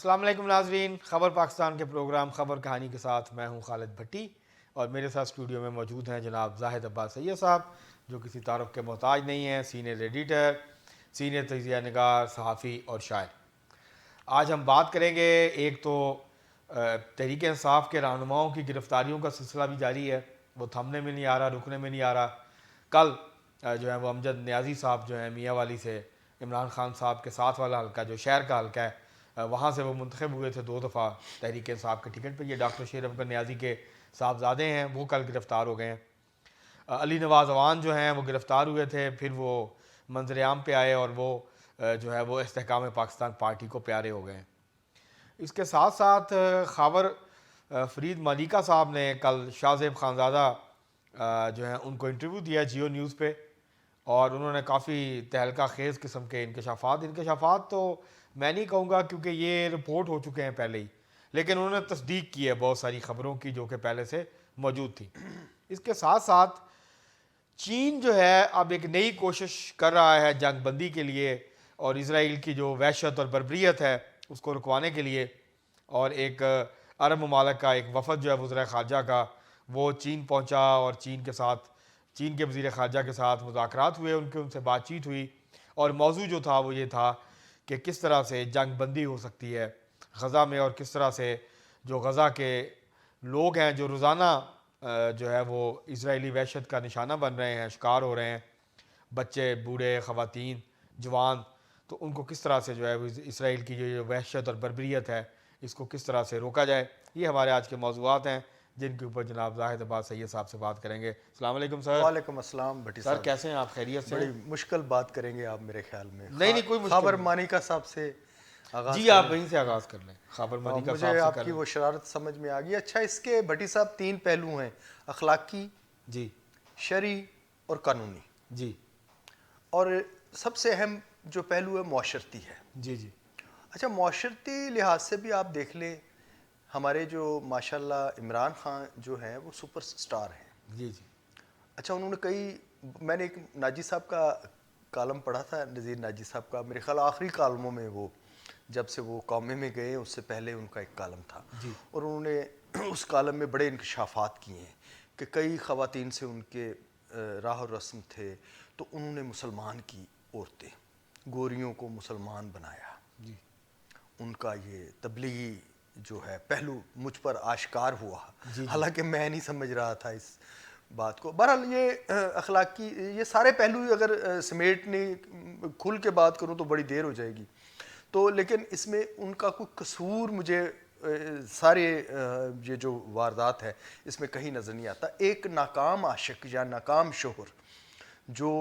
السلام علیکم ناظرین، خبر پاکستان کے پروگرام خبر کہانی کے ساتھ میں ہوں خالد بھٹی، اور میرے ساتھ اسٹوڈیو میں موجود ہیں جناب زاہد عباس سید صاحب، جو کسی تعارف کے محتاج نہیں ہیں، سینئر ایڈیٹر، سینئر تجزیہ نگار، صحافی اور شاعر۔ آج ہم بات کریں گے، ایک تو تحریک انصاف کے رہنماؤں کی گرفتاریوں کا سلسلہ بھی جاری ہے، وہ تھمنے میں نہیں آ رہا، رکنے میں نہیں آ رہا۔ کل جو ہے وہ امجد نیازی صاحب جو ہیں میاں والی سے، عمران خان صاحب کے ساتھ والا حلقہ جو شہر کا حلقہ ہے، وہاں سے وہ منتخب ہوئے تھے 2 دفعہ تحریک انصاف کے ٹکٹ پہ۔ یہ ڈاکٹر شیر افغان نیازی کے صاحبزادے ہیں، وہ کل گرفتار ہو گئے ہیں۔ علی نواز اوان جو ہیں وہ گرفتار ہوئے تھے، پھر وہ منظر عام پہ آئے اور وہ جو ہے وہ استحکام پاکستان پارٹی کو پیارے ہو گئے ہیں۔ اس کے ساتھ ساتھ خاور فرید ملیکہ صاحب نے کل شاہ زیب خانزادہ جو ہیں ان کو انٹرویو دیا جیو نیوز پہ، اور انہوں نے کافی تہلکہ خیز قسم کے انکشافات تو میں نہیں کہوں گا کیونکہ یہ رپورٹ ہو چکے ہیں پہلے ہی، لیکن انہوں نے تصدیق کی ہے بہت ساری خبروں کی جو کہ پہلے سے موجود تھی۔ اس کے ساتھ ساتھ چین جو ہے اب ایک نئی کوشش کر رہا ہے جنگ بندی کے لیے، اور اسرائیل کی جو وحشت اور بربریت ہے اس کو رکوانے کے لیے، اور ایک عرب ممالک کا ایک وفد جو ہے وزراء خارجہ کا وہ چین پہنچا، اور چین کے وزیر خارجہ کے ساتھ مذاکرات ہوئے، ان سے بات چیت ہوئی، اور موضوع جو تھا وہ یہ تھا کہ کس طرح سے جنگ بندی ہو سکتی ہے غزہ میں، اور کس طرح سے جو غزہ کے لوگ ہیں جو روزانہ جو ہے وہ اسرائیلی وحشت کا نشانہ بن رہے ہیں، شکار ہو رہے ہیں، بچے، بوڑھے، خواتین، جوان، تو ان کو کس طرح سے جو ہے اسرائیل کی جو وحشت اور بربریت ہے اس کو کس طرح سے روکا جائے۔ یہ ہمارے آج کے موضوعات ہیں جن کے اوپر جناب زاہد عباس سید صاحب سے بات کریں گے۔ السلام علیکم سر۔ وعلیکم السلام بھٹی سر صاحب، کیسے ہیں آپ؟ خیریت سے ہیں؟ بڑی مشکل بات کریں گے آپ میرے خیال میں۔ نہیں کوئی مشکل خاور نہیں، مانیکا صاحب سے آغاز جی کریں۔ آپ وہیں سے آغاز کر لیں، خاور ملیکہ مجھے صاحب سے آپ کر کی لیں۔ وہ شرارت سمجھ میں آ گئی۔ اچھا، اس کے بھٹی صاحب 3 پہلو ہیں، اخلاقی، جی شرعی اور قانونی، جی اور سب سے اہم جو پہلو ہے معاشرتی ہے۔ جی جی اچھا، معاشرتی لحاظ سے بھی آپ دیکھ لیں، ہمارے جو ماشاءاللہ عمران خان جو ہیں وہ سپر سٹار ہیں۔ جی جی اچھا، انہوں نے میں نے ایک ناجی صاحب کا کالم پڑھا تھا، نذیر ناجی صاحب کا، میرے خیال آخری کالموں میں، وہ جب سے وہ قومی میں گئے اس سے پہلے ان کا ایک کالم تھا، جی اور انہوں نے اس کالم میں بڑے انکشافات کیے ہیں کہ کئی خواتین سے ان کے راہ و رسم تھے، تو انہوں نے مسلمان کی عورتیں، گوریوں کو مسلمان بنایا۔ جی ان کا یہ تبلیغی جو ہے پہلو مجھ پر آشکار ہوا، جی حالانکہ میں نہیں سمجھ رہا تھا اس بات کو۔ بہرحال یہ اخلاقی، یہ سارے پہلو اگر سمیٹنے کھل کے بات کروں تو بڑی دیر ہو جائے گی، تو لیکن اس میں ان کا کوئی قصور مجھے سارے یہ جو واردات ہے اس میں کہیں نظر نہیں آتا۔ ایک ناکام عاشق یا ناکام شوہر جو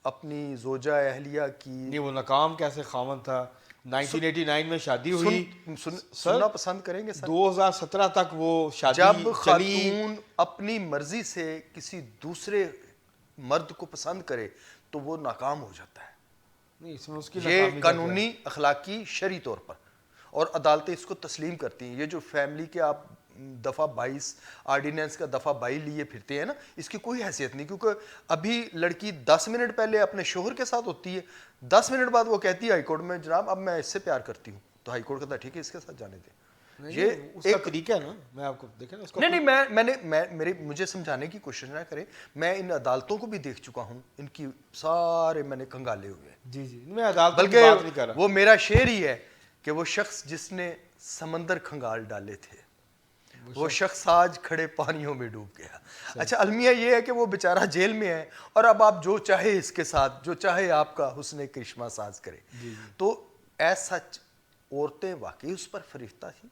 اپنی زوجہ اہلیہ کی، نہیں وہ ناکام کیسے خاوند تھا، 1989 میں شادی ہوئی سر، سننا پسند کریں گے سر؟ 2017 تک وہ شادی جب چلی۔ خاتون اپنی مرضی سے کسی دوسرے مرد کو پسند کرے تو وہ ناکام ہو جاتا ہے۔ نہیں اس میں اس کی یہ ناکامی کا کیا ہے؟ قانونی، اخلاقی، شرعی طور پر، اور عدالتیں اس کو تسلیم کرتی ہیں۔ یہ جو فیملی کے آپ دفعہ 22 آرڈیننس کا دفعہ 22 لیے پھرتے ہیں نا، اس کی کوئی حیثیت نہیں، کیونکہ ابھی لڑکی 10 منٹ پہلے اپنے شوہر کے ساتھ ہوتی ہے، 10 منٹ بعد وہ کہتی ہے ہائی کورٹ میں جناب اب میں اس سے پیار کرتی ہوں، تو ہائی کورٹ کہتا ہے ٹھیک ہے اس کے ساتھ جانے دیں۔ یہ اس کا طریقہ ہے نا، میں آپ کو دیکھیں نا اس کو۔ نہیں، مجھے سمجھانے کی کوشش نہ کریں، میں ان عدالتوں کو بھی دیکھ چکا ہوں، ان کی سارے میں نے کنگالے ہوئے ہیں۔ جی جی میں عدالتوں کی بات نہیں کر رہا۔ وہ میرا شعر ہی ہے کہ وہ شخص جس نے سمندر کھنگال ڈالے تھے، وہ شخص آج کھڑے پانیوں میں ڈوب گیا۔ اچھا، المیہ یہ ہے کہ وہ بیچارہ جیل میں ہے، اور اب آپ جو چاہے اس کے ساتھ، جو چاہے آپ کا حسن کرشمہ ساز کرے۔ تو ایز سچ عورتیں واقعی اس پر فریفتہ تھیں۔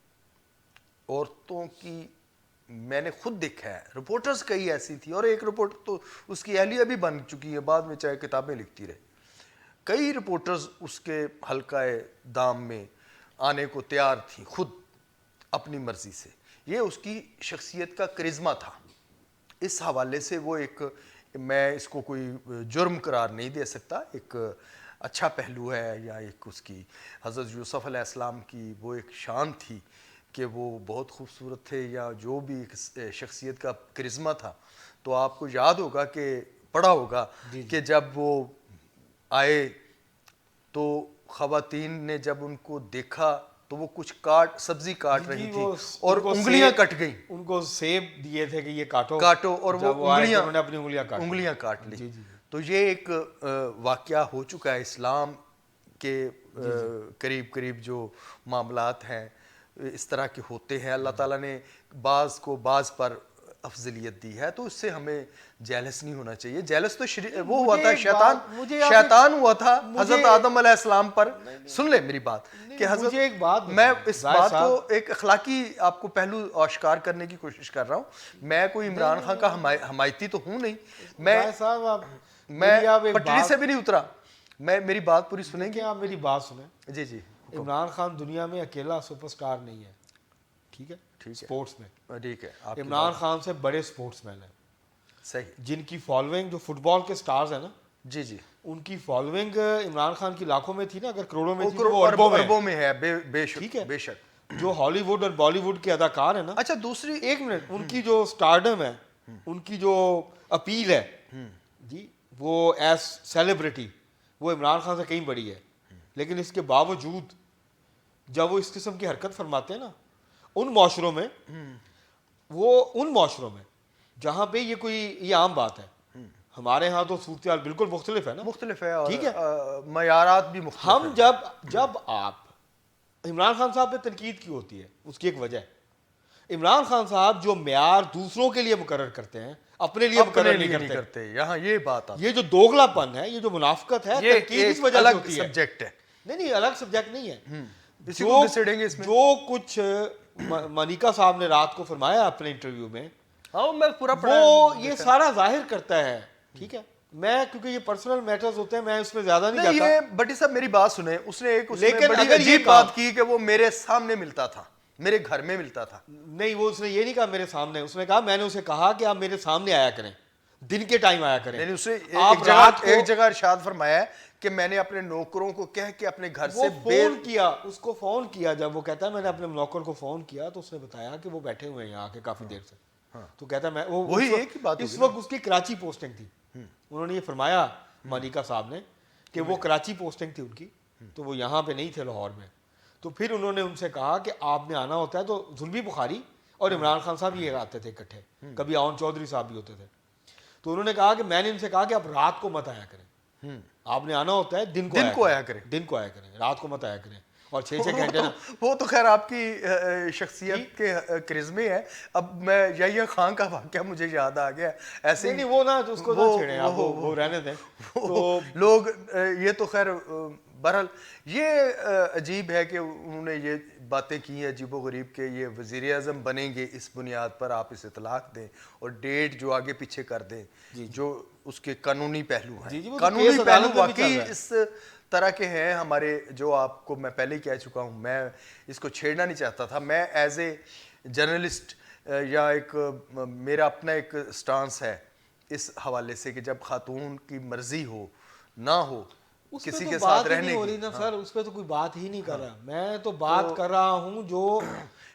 عورتوں کی میں نے خود دیکھا ہے، رپورٹرز کئی ایسی تھی، اور ایک رپورٹر تو اس کی اہلیہ بھی بن چکی ہے بعد میں، چاہے کتابیں لکھتی رہے۔ کئی رپورٹرز اس کے حلقہ دام میں آنے کو تیار تھیں خود اپنی مرضی سے۔ یہ اس کی شخصیت کا کرزمہ تھا۔ اس حوالے سے وہ ایک، میں اس کو کوئی جرم قرار نہیں دے سکتا، ایک اچھا پہلو ہے، یا ایک اس کی حضرت یوسف علیہ السلام کی وہ ایک شان تھی کہ وہ بہت خوبصورت تھے، یا جو بھی شخصیت کا کرزمہ تھا۔ تو آپ کو یاد ہوگا کہ پڑھا ہوگا کہ جب وہ آئے تو خواتین نے جب ان کو دیکھا تو وہ کچھ سبزی کاٹ رہی تھی اور ان کو انگلیاں کٹ گئیں. ان کو سیب دیے تھے کہ یہ کاٹو اور وہ انہوں نے اپنی انگلیاں کاٹ لی. تو یہ ایک واقعہ ہو چکا ہے اسلام کے قریب جو معاملات ہیں اس طرح کے ہوتے ہیں. اللہ تعالیٰ نے بعض کو بعض پر افضلیت دی ہے تو اس سے ہمیں جیلس نہیں ہونا چاہیے. جیلس تو وہ ہوا تھا شیطان ہوا تھا حضرت آدم علیہ السلام پر. سن لے میری بات کہ حضرت میں اس بات کو ایک اخلاقی آپ کو پہلو آشکار کرنے کی کوشش کر رہا ہوں. میں کوئی عمران خان کا حمایتی تو ہوں نہیں, میں پٹڑی سے بھی نہیں اترا. میری بات پوری سنیں گے آپ؟ میری بات سنیں. جی جی. عمران خان دنیا میں اکیلا سپر سٹار نہیں ہے, ٹھیک ہے, سپورٹس میں. ٹھیک ہے. عمران خان سے بڑے سپورٹس مین ہیں صحیح, جن کی فالوئنگ جو فٹ بال کے سٹارز ہیں نا, جی جی, ان کی فالوئنگ عمران خان کی لاکھوں میں تھی نا, اگر کروڑوں میں تھی وہ اربوں میں ہے. بے شک, ٹھیک ہے, بے شک. جو ہالی ووڈ اور بالی ووڈ کے اداکار ہیں نا. اچھا دوسری ایک منٹ, ان کی جو سٹارڈم ہے, ان کی جو اپیل ہے جی, وہ ایز سیلیبریٹی وہ عمران خان سے کہیں بڑی ہے. لیکن اس کے باوجود جب وہ اس قسم کی حرکت فرماتے ہیں نا ان معاشروں میں, وہ ان معاشروں میں جہاں پہ یہ عام بات ہے. ہمارے ہاں تو صورتحال بالکل مختلف ہے نا, مختلف ہے, ٹھیک ہے, معیارات بھی مختلف. ہم جب آپ عمران خان صاحب پہ تنقید کی ہوتی ہے اس کی ایک وجہ ہے. عمران خان صاحب جو معیار دوسروں کے لیے مقرر کرتے ہیں اپنے لیے مقرر نہیں کرتے. یہاں یہ بات یہ جو دوغلا پن ہے, یہ جو منافقت ہے, یہ اس وجہ سے ہوتی ہے. سبجیکٹ ہے. نہیں الگ سبجیکٹ نہیں ہے. جو کچھ منیکا صاحب نے رات کو فرمایا اپنے انٹرویو میں, میں پورا وہ یہ سارا ظاہر کرتا ہے. ٹھیک ہے, میں کیونکہ یہ پرسنل میٹرز ہوتے ہیں میں اس میں زیادہ نہیں جاتا. یہ بٹی صاحب میری بات سنیں, اس نے ایک لیکن بڑی عجیب بات کی کہ وہ میرے سامنے ملتا تھا, میرے گھر میں ملتا تھا. نہیں, وہ اس نے یہ نہیں کہا میرے سامنے, اس نے کہا میں نے اسے کہا کہ آپ میرے سامنے آیا کریں, دن کے ٹائم آیا کریں. اس نے ایک جگہ ارشاد فرمایا ہے کہ میں نے اپنے نوکروں کو کہہ کے اپنے گھر سے فون کیا, اس کو فون کیا. جب وہ کہتا ہے میں نے اپنے نوکر کو فون کیا تو اس نے بتایا کہ وہ بیٹھے ہوئے ہیں یہاں کے کافی دیر سے. تو کہتا ہے میں وہی ایک ہی بات, اس وقت اس کی کراچی پوسٹنگ تھی. انہوں نے یہ فرمایا ملیکا صاحب نے کہ وہ کراچی پوسٹنگ تھی ان کی, تو وہ یہاں پہ نہیں تھے لاہور میں. تو پھر انہوں نے ان سے کہا کہ آپ نے آنا ہوتا ہے تو زلفی بخاری اور عمران خان صاحب یہ آتے تھے اکٹھے, کبھی آون چودھری صاحب بھی ہوتے تھے. تو انہوں نے کہا کہ میں نے ان سے کہا کہ آپ رات کو مت آیا کریں, آپ نے آنا ہوتا ہے دن کو آیا کریں, رات کو مت آیا کریں. اور 6 گھنٹے نا, وہ تو خیر آپ کی شخصیت کے کرزمے ہے. اب میں یحییٰ خان کا واقعہ مجھے یاد آ گیا. ایسے نہیں وہ نا اس کو نہ چھیڑیں آپ, وہ رہنے دیں. تو لوگ یہ تو خیر بہرحال یہ عجیب ہے کہ انہوں نے یہ باتیں کی ہیں عجیب و غریب کہ یہ وزیر اعظم بنیں گے اس بنیاد پر آپ اسے اطلاق دیں اور ڈیٹ جو آگے پیچھے کر دیں, جو اس کے قانونی پہلو ہیں. قانونی پہلو واقعی اس طرح کے ہیں ہمارے, جو آپ کو میں پہلے ہی کہہ چکا ہوں. میں اس کو چھیڑنا نہیں چاہتا تھا. میں ایز اے جرنلسٹ یا ایک میرا اپنا ایک سٹانس ہے اس حوالے سے کہ جب خاتون کی مرضی ہو نہ ہو کسی کے ساتھ رہنے کی. ہو رہی نا سر, اس پہ تو کوئی بات ہی نہیں کر رہا. میں تو بات کر رہا ہوں جو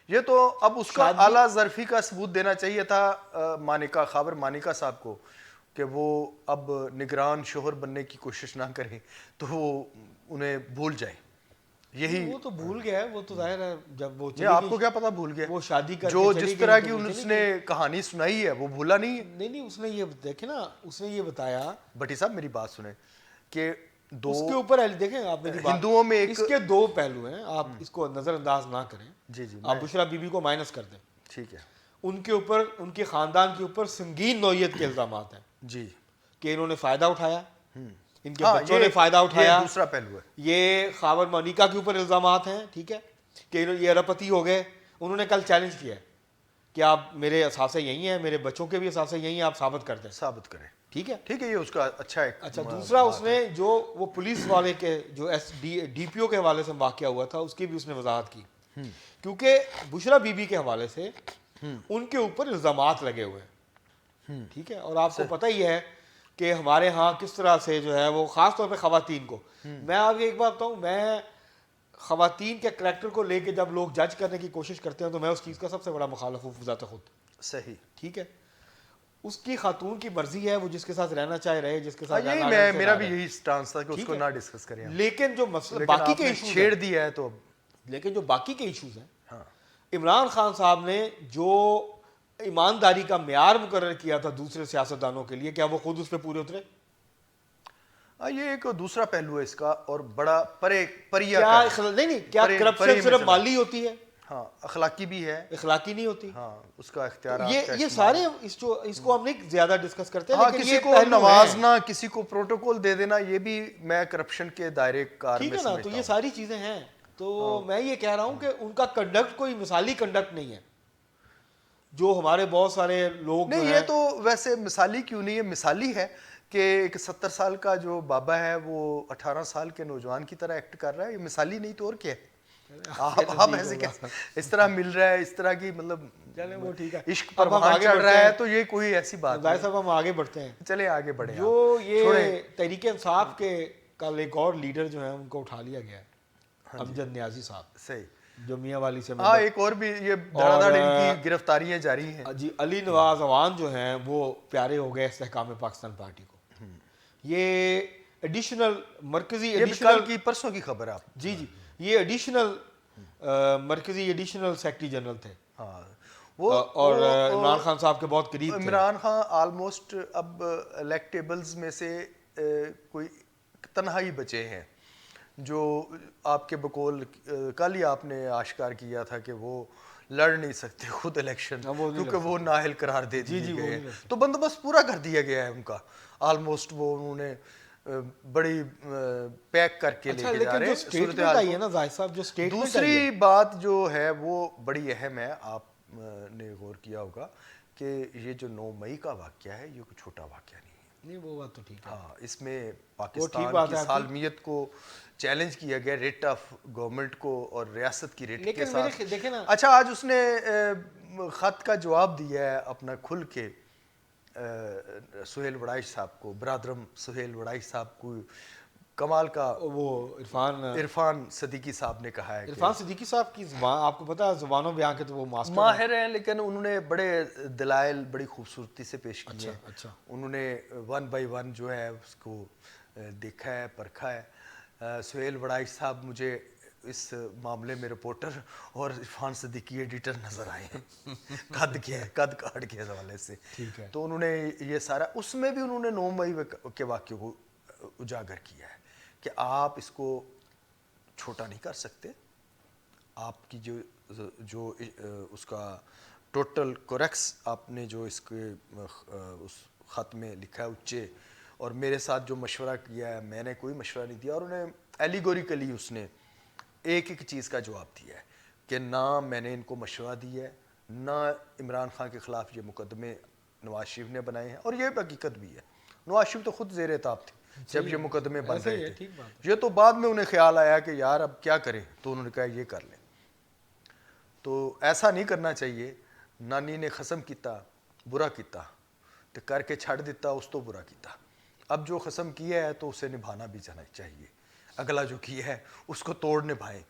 یہ تو اب اس کا اعلیٰ ظرفی کا ثبوت دینا چاہیے تھا خاور مانیکا صاحب کو کہ وہ اب نگران شوہر بننے کی کوشش نہ کریں تو وہ انہیں بھول جائیں. یہی وہ تو بھول گیا ہے, وہ تو ظاہر ہے. جب وہ آپ کو کیا پتا بھول گیا, وہ شادی کر جو جس طرح کی اس نے کہانی سنائی ہے وہ بھولا نہیں. نہیں اس نے یہ دیکھے نا, اس نے یہ بتایا. بھٹی صاحب میری بات سنیں کہ اس کے اوپر دیکھیں آپ میری بات, ہندوؤں میں اس کے 2 پہلو ہیں, آپ اس کو نظر انداز نہ کریں. جی جی, آپ بشرا بی بی کو مائنس کر دیں. ٹھیک ہے. ان کے اوپر, ان کے خاندان کے اوپر سنگین نوعیت کے الزامات ہیں جی کہ انہوں نے فائدہ اٹھایا, ان کے بچوں نے فائدہ اٹھایا. دوسرا پہلو ہے یہ خاور مانیکا کے اوپر الزامات ہیں. ٹھیک ہے, کہ یہ اربپتی ہو گئے. انہوں نے کل چیلنج کیا ہے کہ آپ میرے اثاثے یہی ہیں, میرے بچوں کے بھی اثاثے یہی ہیں, آپ ثابت کر دیں. ثابت کریں. ٹھیک ہے, ٹھیک ہے, یہ اس کا اچھا ہے. اچھا دوسرا اس نے جو وہ پولیس والے کے جو ڈی پی او کے حوالے سے واقعہ ہوا تھا اس کی بھی اس نے وضاحت کی, کیونکہ بشرا بی بی کے حوالے سے ان کے اوپر الزامات لگے ہوئے ہیں. ٹھیک ہے, اور آپ کو پتہ ہی ہے کہ ہمارے ہاں کس طرح سے جو ہے وہ خاص طور پہ خواتین کو, میں آپ کو ایک بات بتاؤں, میں خواتین کے کریکٹر کو لے کے جب لوگ جج کرنے کی کوشش کرتے ہیں تو میں اس چیز کا سب سے بڑا مخالف ہوں ذات خود. صحیح. ٹھیک ہے, اس کی خاتون کی مرضی ہے, وہ جس کے ساتھ رہنا چاہے رہے, جس کے ساتھ میرا بھی یہی سٹانس تھا کہ اس کو نہ ڈسکس کریں. لیکن جو مسئلہ باقی کے ایشوز چھیڑ دیا ہے تو لیکن جو باقی کے ایشوز ہیں ہاں عمران خان صاحب نے جو ایمانداری کا معیار مقرر کیا تھا دوسرے سیاستدانوں کے لیے، کیا وہ خود اس پہ پورے اترے؟ یہ ایک دوسرا پہلو ہے اس کا، اور بڑا پریا کیا کا نہیں کیا کرپشن صرف مالی ہوتی ہے؟ ہاں اخلاقی بھی ہے، اخلاقی نہیں ہوتی؟ ہاں اس کا اختیارات یہ سارے اس کو ہم نہیں زیادہ ڈسکس کرتے ہیں، ہاں لیکن کسی یہ کو پہلو نوازنا، کسی کو پروٹوکول دے دینا، یہ بھی میں کرپشن کے دائرے کار ٹھیک میں ہے نا، تو یہ ساری چیزیں ہیں. تو میں یہ کہہ رہا ہوں کہ ان کا کنڈکٹ کوئی مثالی کنڈکٹ نہیں ہے، جو ہمارے بہت سارے لوگ نہیں. یہ تو ویسے مثالی کیوں نہیں ہے، مثالی ہے کہ ایک 70 سال کا جو بابا ہے وہ 18 سال کے نوجوان کی طرح ایکٹ کر رہا ہے، یہ مثالی نہیں تو اور کیا ہے؟ آپ ایسے کیسے اس طرح مل رہا ہے، اس طرح کی مطلب وہ ٹھیک ہے، عشق پروان چڑھ رہا ہے، تو یہ کوئی ایسی بات ظاہر صاحب ہم آگے بڑھتے ہیں. چلے آگے بڑھیں. جو یہ تحریک انصاف کے کل ایک اور لیڈر جو ہیں ان کو اٹھا لیا گیا ہے، امجد نیازی صاحب، صحیح، جو میاں والی سے ہاں ایک اور بھی یہ دھڑا دھڑ ان کی گرفتاریاں جاری ہیں. جی علی نواز عوان جو ہیں وہ پیارے ہو گئے استحکام پاکستان پارٹی کو. یہ ایڈیشنل مرکزی کل کی پرسوں کی خبر ہے آپ. جی یہ ایڈیشنل مرکزی ایڈیشنل سیکرٹری جنرل تھے. ہاں اور عمران خان صاحب کے بہت قریب تھے. عمران خان آلموسٹ اب الیکٹیبلز میں سے کوئی تنہائی بچے ہیں جو آپ کے بقول کل ہی آپ نے آشکار کیا تھا کہ وہ لڑ نہیں سکتے خود الیکشن کیونکہ وہ نااہل قرار دے دیے گئے ہیں. تو بندوبست پورا کر دیا گیا ہے ان کا آلموسٹ. وہ انہوں نے بڑی پیک کر کے لے کے جا رہے ہیں. دوسری بات جو ہے وہ بڑی اہم ہے، آپ نے غور کیا ہوگا کہ یہ جو 9 مئی کا واقعہ ہے یہ کوئی چھوٹا واقعہ نہیں ہے. نہیں وہ بات تو ٹھیک ہے. ہاں اس میں پاکستان کی سالمیت کو چیلنج کیا گیا، ریٹ آف گورنمنٹ کو اور ریاست کی ریٹ کے ساتھ. اچھا آج اس نے خط کا جواب دیا ہے اپنا کھل کے سہیل وڑائش صاحب کو، برادرم سہیل وڑائش صاحب کو. کمال کا وہ عرفان صدیقی صاحب نے کہا ہے. عرفان صدیقی صاحب کی زبان آپ کو پتا ہے، زبانوں بیان کے تو وہ ماہر ہیں، لیکن انہوں نے بڑے دلائل بڑی خوبصورتی سے پیش کیے ہیں. انہوں نے 1 بائی 1 جو ہے اس کو دیکھا ہے، پرکھا ہے. سہیل وڑائش صاحب مجھے اس معاملے میں رپورٹر اور عرفان صدیقی ایڈیٹر نظر آئے ہیں قد کاٹ کے حوالے سے. تو انہوں نے یہ سارا، اس میں بھی انہوں نے 9 مئی کے واقعے کو اجاگر کیا ہے کہ آپ اس کو چھوٹا نہیں کر سکتے. آپ کی جو اس کا ٹوٹل کوریکس آپ نے جو اس کے اس خط میں لکھا ہے اچے، اور میرے ساتھ جو مشورہ کیا ہے میں نے کوئی مشورہ نہیں دیا. اور انہیں ایلیگوریکلی اس نے ایک چیز کا جواب دیا ہے کہ نہ میں نے ان کو مشورہ دیا ہے، نہ عمران خان کے خلاف یہ مقدمے نواز شریف نے بنائے ہیں. اور یہ حقیقت بھی ہے، نواز شریف تو خود زیر عتاب تھے جب یہ مقدمے بن رہے تھے. یہ تو بعد میں انہیں خیال آیا کہ یار اب کیا کریں، تو انہوں نے کہا یہ کر لیں. تو ایسا نہیں کرنا چاہیے. نانی نے قسم کیتا برا کیتا تو کر کے چھڑ دیتا، اس تو برا کیتا. اب جو قسم کیا ہے تو اسے نبھانا بھی جانا چاہیے. اگلا جو کیا ہے اس کو توڑ نبھائیں.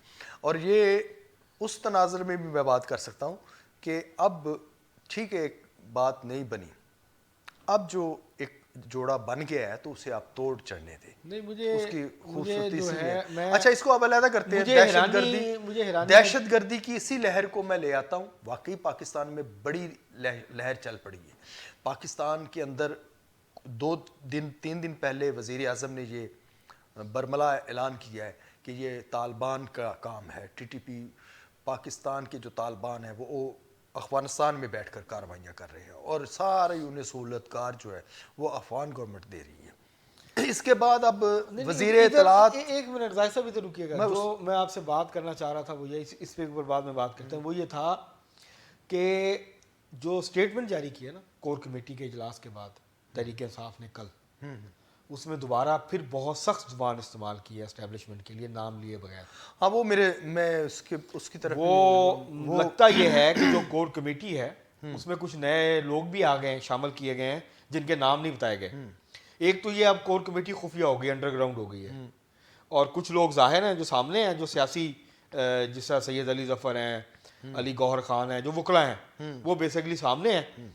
اور یہ اس تناظر میں بھی میں بات کر سکتا ہوں کہ اب ٹھیک ہے ایک بات نہیں بنی، اب جو ایک جوڑا بن گیا ہے تو اسے آپ توڑ چڑھنے دیں. نہیں مجھے اس کی خوبصورتی سے ہے. اچھا اس کو اب علیحدہ کرتے ہیں. دہشت گردی کی اسی لہر کو میں لے آتا ہوں. واقعی پاکستان میں بڑی لہر چل پڑی ہے. پاکستان کے اندر 3 دن پہلے وزیر اعظم نے یہ برملا اعلان کیا ہے کہ یہ طالبان کا کام ہے. ٹی ٹی پی پاکستان کے جو طالبان ہیں وہ افغانستان میں بیٹھ کر کاروائیاں کر رہے ہیں، اور سارے انہیں سہولت کار جو ہے وہ افغان گورنمنٹ دے رہی ہے. اس کے بعد اب وزیر اطلاعات، ایک منٹ ظاہر صاحب ادھر رکیے گا. جو میں آپ سے بات کرنا چاہ رہا تھا وہ یہ، اس پہ اوپر بعد میں بات کرتے ہیں، وہ یہ تھا کہ جو سٹیٹمنٹ جاری کیا نا کور کمیٹی کے اجلاس کے بعد تحریک انصاف نے کل، اس میں دوبارہ پھر بہت سخت زبان استعمال کی ہے اسٹیبلشمنٹ کے لیے نام لیے بغیر. ہاں وہ میں اس کی طرف وہ لگتا یہ ہے کہ جو کور کمیٹی ہے اس میں کچھ نئے لوگ بھی آ گئے ہیں، شامل کیے گئے ہیں جن کے نام نہیں بتائے گئے. ایک تو یہ اب کور کمیٹی خفیہ ہو گئی، انڈر گراؤنڈ ہو گئی ہے، اور کچھ لوگ ظاہر ہیں جو سامنے ہیں، جو سیاسی جس طرح سید علی ظفر ہیں، علی گوہر خان ہیں، جو وکلا ہیں، وہ بیسیکلی سامنے ہیں.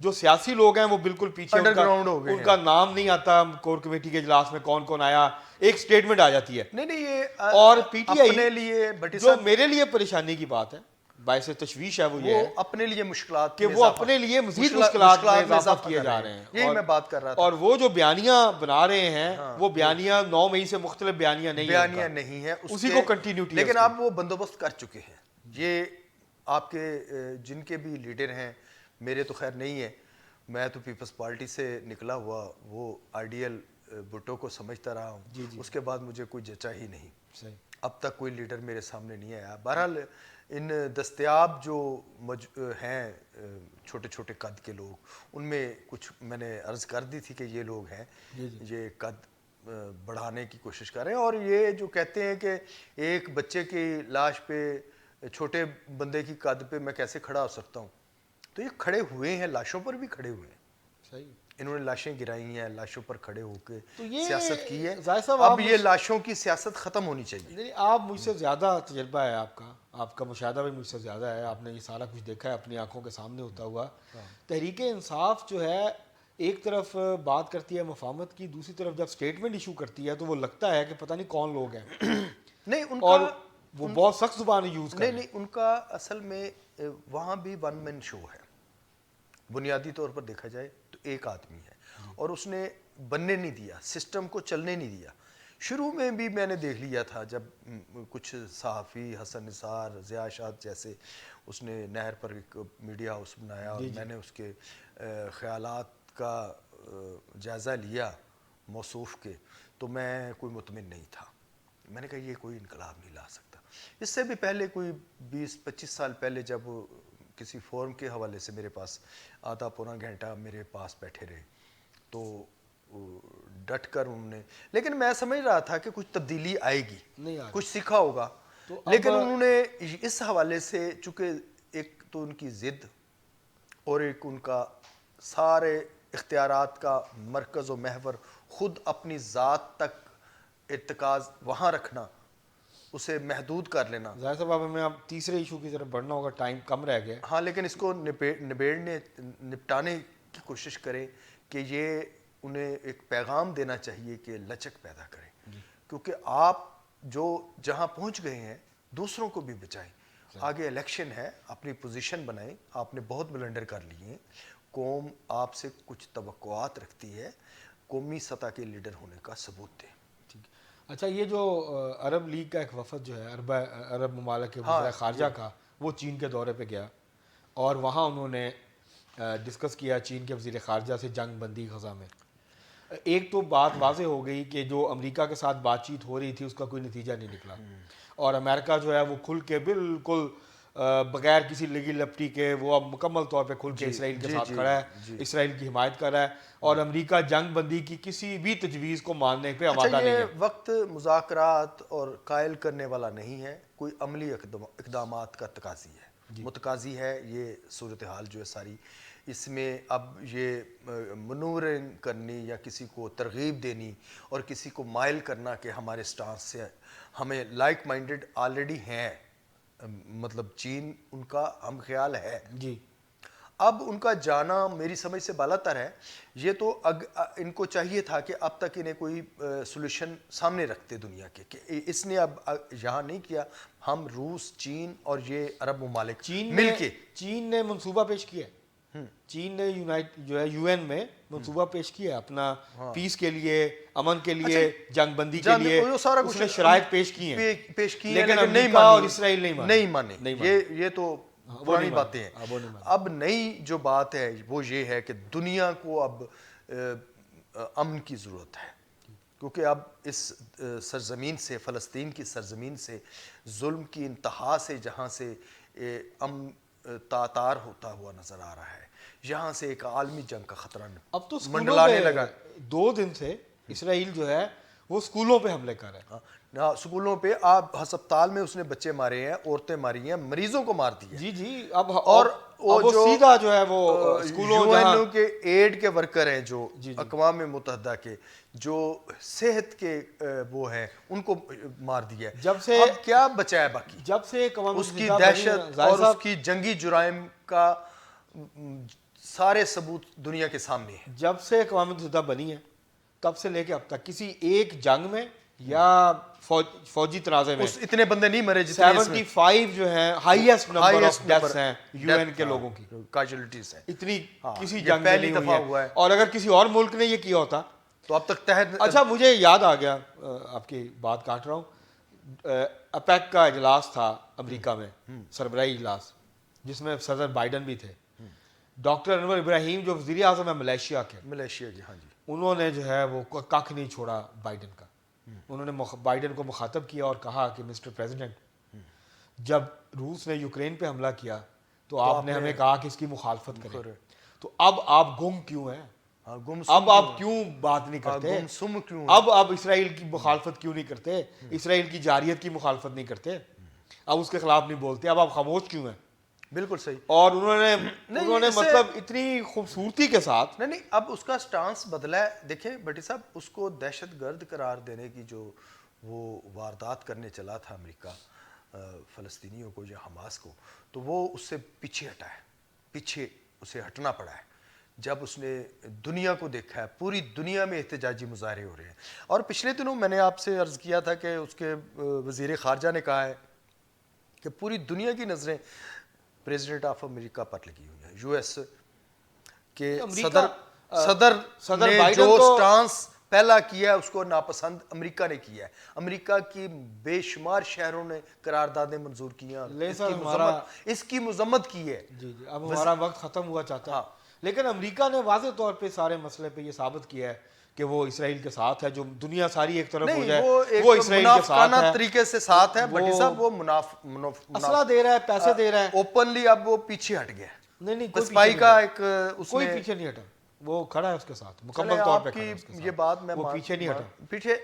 جو سیاسی لوگ ہیں وہ بالکل پیچھے، Underground ہو گئے ان کا نام نہیں آتا کور کمیٹی کے اجلاس میں کون کون آیا، ایک سٹیٹمنٹ آ جاتی ہے. نہیں یہ اور پی ٹی اپنے آئی لیے بھٹی جو صاحب میرے لیے پریشانی کی بات ہے، باعث تشویش ہے وہ یہ وہ ہے اپنے لیے مشکلات کہ وہ اپنے لیے مزید مشکلات میں اضافہ کیے جا رہے ہیں. یہی میں بات کر رہا تھا. اور وہ جو بیانیاں بنا رہے ہیں وہ بیانیاں 9 مئی سے مختلف بیانیاں نہیں ہیں اسی کو کنٹینیوٹی، لیکن آپ وہ بندوبست کر چکے ہیں. یہ آپ کے جن کے بھی لیڈر ہیں، میرے تو خیر نہیں ہے، میں تو پیپلز پارٹی سے نکلا ہوا وہ آئیڈیل بھٹو کو سمجھتا رہا ہوں. اس کے بعد مجھے کوئی جچا ہی نہیں، اب تک کوئی لیڈر میرے سامنے نہیں آیا. بہرحال ان دستیاب جو ہیں چھوٹے چھوٹے قد کے لوگ، ان میں کچھ میں نے عرض کر دی تھی کہ یہ لوگ ہیں یہ قد بڑھانے کی کوشش کر رہے ہیں. اور یہ جو کہتے ہیں کہ ایک بچے کی لاش پہ، چھوٹے بندے کی قد پہ میں کیسے کھڑا ہو سکتا ہوں، تو یہ کھڑے ہوئے ہیں، لاشوں پر بھی کھڑے ہوئے ہیں. انہوں نے لاشیں گرائی ہیں، لاشوں پر کھڑے ہو کے سیاست کی ہے. اب یہ لاشوں کی سیاست ختم ہونی چاہیے. آپ مجھ سے زیادہ تجربہ ہے آپ کا مشاہدہ بھی مجھ سے زیادہ ہے، آپ نے یہ سارا کچھ دیکھا ہے اپنی آنکھوں کے سامنے ہوتا ہوا. تحریک انصاف جو ہے ایک طرف بات کرتی ہے مفاہمت کی، دوسری طرف جب سٹیٹمنٹ ایشو کرتی ہے تو وہ لگتا ہے کہ پتہ نہیں کون لوگ ہیں. نہیں ان اور کا وہ بہت سخت زبان یوز کرتے ہیں. نہیں ان کا اصل میں وہاں بھی ون مین شو ہے. بنیادی طور پر دیکھا جائے تو ایک آدمی ہے اور اس نے بننے نہیں دیا، سسٹم کو چلنے نہیں دیا. شروع میں بھی میں نے دیکھ لیا تھا جب کچھ صحافی حسن نثار، ضیاء اشاد جیسے، اس نے نہر پر ایک میڈیا ہاؤس بنایا اور میں نے اس کے خیالات کا جائزہ لیا موصوف کے، تو میں کوئی مطمئن نہیں تھا. میں نے کہا یہ کوئی انقلاب نہیں لا سکتا. اس سے بھی پہلے کوئی 20-25 سال پہلے جب کسی فورم کے حوالے سے میرے پاس آدھا پونا گھنٹہ میرے پاس بیٹھے رہے تو ڈٹ کر انہوں نے، لیکن میں سمجھ رہا تھا کہ کچھ تبدیلی آئے گی، کچھ سیکھا ہوگا. لیکن انہوں نے اس حوالے سے، چونکہ ایک تو ان کی ضد اور ایک ان کا سارے اختیارات کا مرکز و محور خود اپنی ذات تک ارتکاز وہاں رکھنا، اسے محدود کر لینا. ظاہر صاحب اب ہمیں اب تیسرے ایشو کی طرف بڑھنا ہوگا، ٹائم کم رہ گیا. ہاں لیکن اس کو نپٹانے کی کوشش کریں کہ یہ انہیں ایک پیغام دینا چاہیے کہ لچک پیدا کریں، کیونکہ آپ جو جہاں پہنچ گئے ہیں دوسروں کو بھی بچائیں. آگے الیکشن ہے، اپنی پوزیشن بنائیں. آپ نے بہت بلنڈر کر لیے ہیں، قوم آپ سے کچھ توقعات رکھتی ہے، قومی سطح کے لیڈر ہونے کا ثبوت دیں. اچھا، یہ جو عرب لیگ کا ایک وفد جو ہے عرب ممالک کے وزرائے خارجہ کا، وہ چین کے دورے پہ گیا اور وہاں انہوں نے ڈسکس کیا چین کے وزیر خارجہ سے جنگ بندی غزہ میں. ایک تو بات واضح ہو گئی کہ جو امریکہ کے ساتھ بات چیت ہو رہی تھی اس کا کوئی نتیجہ نہیں نکلا، اور امریکہ جو ہے وہ کھل کے بالکل بغیر کسی لگی لپٹی کے وہ اب مکمل طور پہ کھل کے اسرائیل کے ساتھ کھڑا ہے، اسرائیل کی حمایت کر رہا ہے، اور امریکہ جنگ بندی کی کسی بھی تجویز کو ماننے پہ آمادہ نہیں ہے. یہ وقت مذاکرات اور قائل کرنے والا نہیں ہے، کوئی عملی اقدامات کا تقاضی ہے، متقاضی ہے یہ صورتحال جو ہے ساری. اس میں اب یہ منورنگ کرنی یا کسی کو ترغیب دینی اور کسی کو مائل کرنا کہ ہمارے سٹانس سے ہمیں لائک مائنڈڈ آلریڈی ہیں، مطلب چین ان کا ہم خیال ہے جی. اب ان کا جانا میری سمجھ سے بالا تر ہے. یہ تو ان کو چاہیے تھا کہ اب تک انہیں کوئی سولوشن سامنے رکھتے دنیا کے، کہ اس نے اب یہاں نہیں کیا. ہم روس، چین اور یہ عرب ممالک مل کے، چین نے منصوبہ پیش کیا ہے، چین نے جو ہے یو این میں منصوبہ پیش کیا اپنا پیس کے لیے، امن کے لیے، جنگ بندی کے لیے، اس نے شرائط پیش کی ہیں، لیکن امریکہ اور اسرائیل نہیں مانے. یہ تو پرانی باتیں ہیں. اب نئی جو بات ہے وہ یہ ہے کہ دنیا کو اب امن کی ضرورت ہے، کیونکہ اب اس سرزمین سے، فلسطین کی سرزمین سے، ظلم کی انتہا سے، جہاں سے امن تاتار ہوتا ہوا نظر آ رہا ہے، یہاں سے ایک عالمی جنگ کا خطرہ اب تو منڈلانے لگا. 2 دن سے اسرائیل جو ہے وہ اسکولوں پہ حملے کر رہا ہے. اسکولوں پہ، آپ ہسپتال میں اس نے بچے مارے ہیں، عورتیں ماری ہیں، مریضوں کو مار دیا. جی جی. اور وہ سیدھا جو ہے وہ اسکولوں، UN کے ایڈ کے ورکر ہیں، جو اقوام متحدہ کے جو صحت کے وہ ہیں، ان کو مار دیا. جب سے اب کیا بچا ہے باقی؟ جب سے اس کی دہشت اور اس کی جنگی جرائم کا سارے ثبوت دنیا کے سامنے ہیں. جب سے اقوام متحدہ بنی ہے تب سے لے کے اب تک کسی ایک جنگ میں یا فوجی تنازع میں اتنے بندے نہیں مرے جتنے 75 جو ہیں ہائیسٹ نمبر آف ڈیتھس ہیں یو این کے لوگوں کی کیجولیٹیز ہیں. اتنی کسی جنگ میں پہلی نہیں دفعہ ہوئی ہوا ہے. ہے. اور اگر کسی اور ملک نے یہ کیا ہوتا تو اب تک تحت. اچھا مجھے یاد آ گیا, آپ کی بات کاٹ رہا ہوں, اپیک کا اجلاس تھا امریکہ میں, سربراہی اجلاس, جس میں صدر بائیڈن بھی تھے. ڈاکٹر انور ابراہیم جو وزیر اعظم ہے ملیشیا کے, ملیشیا کی, ہاں جی, انہوں نے جو ہے وہ ککھ نہیں چھوڑا بائیڈن کا. انہوں نے بائیڈن کو مخاطب کیا اور کہا کہ مسٹر پریزیڈنٹ, جب روس نے یوکرین پہ حملہ کیا تو آپ نے ہمیں کہا کہ اس کی مخالفت کریں, تو اب آپ گم کیوں ہیں, اب آپ کیوں بات نہیں کرتے, اب اسرائیل کی مخالفت کیوں نہیں کرتے, اسرائیل کی جارحیت کی مخالفت نہیں کرتے, اب اس کے خلاف نہیں بولتے, اب آپ خاموش کیوں ہیں. بالکل صحیح. اور انہوں نے مطلب اتنی خوبصورتی کے ساتھ نہیں اب اس کا سٹانس بدلا ہے. دیکھیں بٹی صاحب, اس کو دہشت گرد قرار دینے کی جو وہ واردات کرنے چلا تھا امریکہ فلسطینیوں کو یا حماس کو, تو وہ اس سے پیچھے ہٹا ہے, پیچھے اسے ہٹنا پڑا ہے جب اس نے دنیا کو دیکھا ہے. پوری دنیا میں احتجاجی مظاہرے ہو رہے ہیں. اور پچھلے دنوں میں نے آپ سے عرض کیا تھا کہ اس کے وزیر خارجہ نے کہا ہے کہ پوری دنیا کی نظریں پریزیڈنٹ آف امریکہ پر لگی ہوئی ہیں. یو ایس کے صدر نے جو سٹانس پہلا کیا ہے اس کو ناپسند امریکہ نے کیا ہے. امریکہ کی بے شمار شہروں نے قراردادیں منظور کی ہیں, اس کی مذمت کی ہے. جی جی, اب ہمارا وقت ختم ہوا چاہتا ہے, لیکن امریکہ نے واضح طور پہ سارے مسئلے پہ یہ ثابت کیا ہے کہ وہ اسرائیل کے ساتھ ہے. جو دنیا ساری ایک طرف ہو جائے وہ اسرائیل کے ساتھ ہے, طریقے سے ساتھ ہے. بٹی صاحب وہ اسلحہ دے رہا ہے, پیسے دے رہا ہے, اوپنلی اب وہ پیچھے ہٹ گیا. نہیں کوئی پیچھے نہیں ہٹا, وہ کھڑا ہے اس کے ساتھ مکمل طور پہ. یہ بات میں وہ پیچھے نہیں ہٹا. پیچھے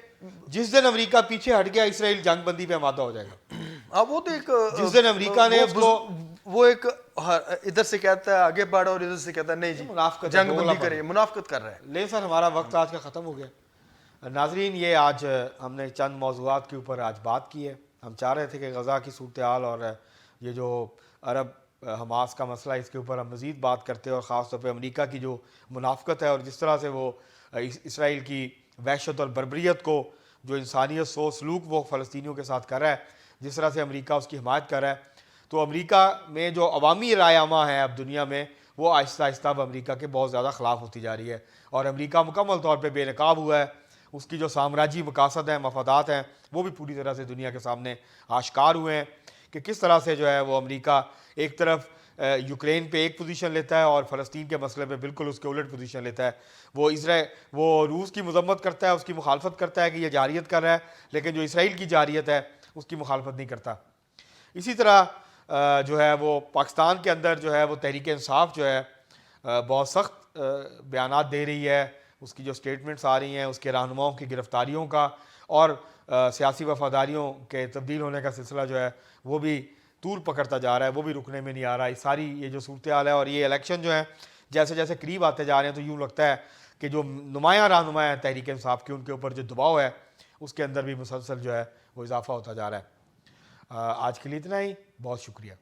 جس دن امریکہ پیچھے ہٹ گیا اسرائیل جنگ بندی پہ آمادہ ہو جائے گا. وہ تو ایک جس دن امریکہ نے وہ ایک ادھر سے کہتا ہے آگے بڑھو اور ادھر سے کہتا ہے نہیں جی جنگ بندی کرے, منافقت کر رہا ہے. لے سر ہمارا وقت آج کا ختم ہو گیا. ناظرین, یہ آج ہم نے چند موضوعات کے اوپر آج بات کی ہے. ہم چاہ رہے تھے کہ غزہ کی صورتحال اور یہ جو عرب حماس کا مسئلہ, اس کے اوپر ہم مزید بات کرتے ہیں, اور خاص طور پہ امریکہ کی جو منافقت ہے اور جس طرح سے وہ اسرائیل کی وحشت اور بربریت کو, جو انسانیت سو سلوک وہ فلسطینیوں کے ساتھ کر رہا ہے, جس طرح سے امریکہ اس کی حمایت کر رہا ہے. تو امریکہ میں جو عوامی رائے عامہ ہے اب دنیا میں, وہ آہستہ آہستہ اب امریکہ کے بہت زیادہ خلاف ہوتی جا رہی ہے, اور امریکہ مکمل طور پہ بے نقاب ہوا ہے. اس کی جو سامراجی مقاصد ہیں, مفادات ہیں, وہ بھی پوری طرح سے دنیا کے سامنے آشکار ہوئے ہیں کہ کس طرح سے جو ہے وہ امریکہ ایک طرف یوکرین پہ ایک پوزیشن لیتا ہے اور فلسطین کے مسئلے پہ بالکل اس کے الٹ پوزیشن لیتا ہے. وہ روس کی مذمت کرتا ہے, اس کی مخالفت کرتا ہے کہ یہ جارحیت کر رہا ہے, لیکن جو اسرائیل کی جارحیت ہے اس کی مخالفت نہیں کرتا. اسی طرح جو ہے وہ پاکستان کے اندر جو ہے وہ تحریک انصاف جو ہے بہت سخت بیانات دے رہی ہے. اس کی جو سٹیٹمنٹس آ رہی ہیں, اس کے رہنماؤں کی گرفتاریوں کا اور سیاسی وفاداریوں کے تبدیل ہونے کا سلسلہ جو ہے وہ بھی طول پکڑتا جا رہا ہے, وہ بھی رکنے میں نہیں آ رہا. ساری یہ جو صورتحال ہے اور یہ الیکشن جو ہیں جیسے جیسے قریب آتے جا رہے ہیں, تو یوں لگتا ہے کہ جو نمایاں رہنما ہیں تحریک انصاف کے, ان کے اوپر جو دباؤ ہے اس کے اندر بھی مسلسل جو ہے وہ اضافہ ہوتا جا رہا ہے. آج کے لیے اتنا ہی, بہت شکریہ.